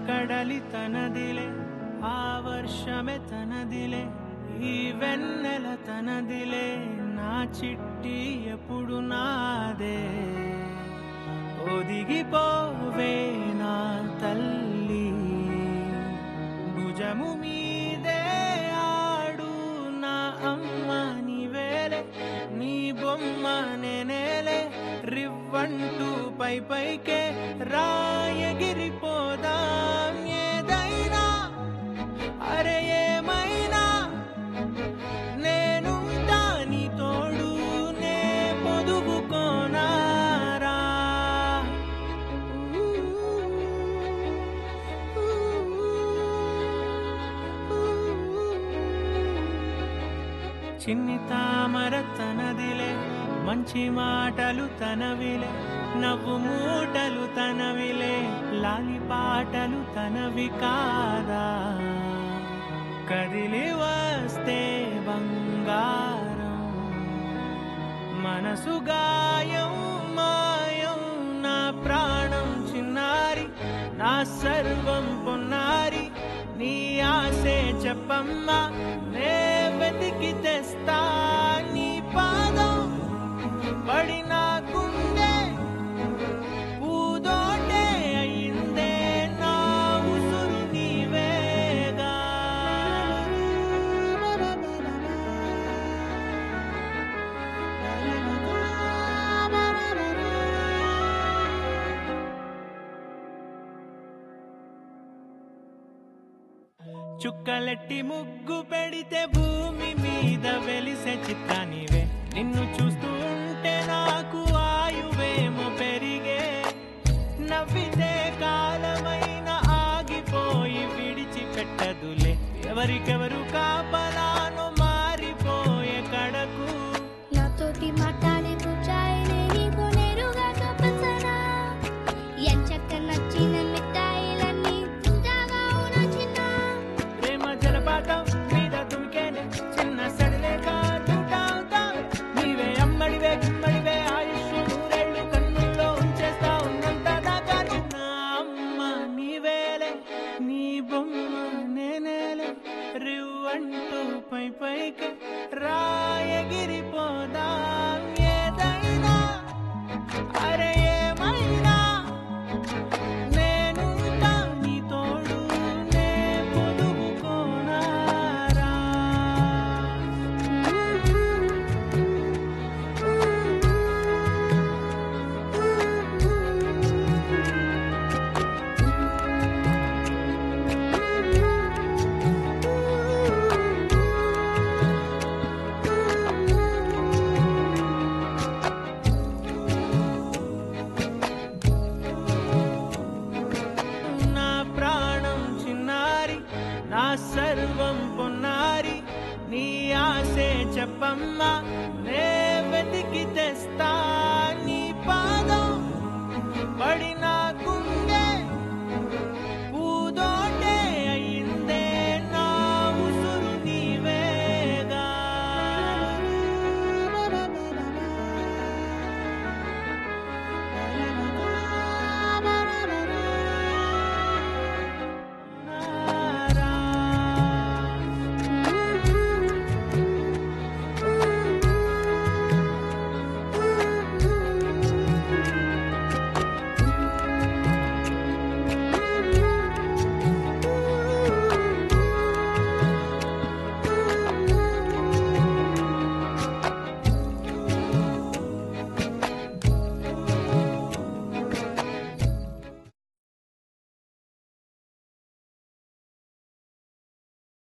కడలి తనదిలే, ఆ వర్షమే తనదిలే, ఈ వెన్నెల తనదిలే, నా చిట్టి ఎప్పుడు నాదే. ఒదిగిపోవే నా తల్లి, భుజము మీదే ఆడు నా అమ్మ నీవేలే, నీ బొమ్మ నేనేలే, రివ్వంటూ పై పైకే రాయగిరిపోదాం ఏదైనా, అరే ఏమైనా నేనుంటా నీ తోడు, నే పొదుగుకోనారా. చిన్ని తామర తనదిలే, మంచి మాటలు తనవిలే, నవ్వు మూటలు తనవిలే, లాలి పాటలు తనవి కాదా. కదిలి వస్తే బంగారం, మనసు గాయం మాయం, నా ప్రాణం చిన్నారి, నా సర్వం పొన్నారి, నీ ఆశే చెప్పమ్మా, నే వెతికి తెస్తా నీ పాదం. పడిన గుండె పూదోటే అయిందే, నా ఉసురు నీవేగా. చుక్కలెట్టి ముగ్గు పెడితే భూమి మీద వెలిసే చిత్తానివే, నిన్ను చూస్తూ ఉంటే నాకు ఆయువేమో పెరిగే. నవ్వితే కాలమైన ఆగిపోయి విడిచిపెట్టదులే, ఎవరికెవరు కాపలానో మారిపోయే కడకు. నాతోటి మాట్లాడే కూర్చాయిలే నీకు నేరుగా చూపించనా, ఎంచక్క నచ్చిన మిఠాయిలన్నీ తాగా ఉన్నా చిన్న. ప్రేమ జలపాతం మీద తుమికేనే, చిన్న సడిలేక చూటావుతా, నీవే అమ్మడివే గుమ్మడివే, ఆయుష్ నూరేళ్ళు కన్నుల్లో ఉంచేస్తా ఉన్నంత దాకా. నా అమ్మ నీవేలే, నీ బొమ్మ నేనేలే, రివ్వంటూ పై పైకి రాయగిరిపోదాం ఏదైనా, అరే ఏమైనా నేనుంటా నీ తోడు, నే పొదుగుకోనారా. నా ప్రాణం చిన్నారి, నా సర్వం పొన్నారి, నీ ఆశే చెప్పమ్మా, నే వెతికి తెస్తా నీ పాదం. పడిన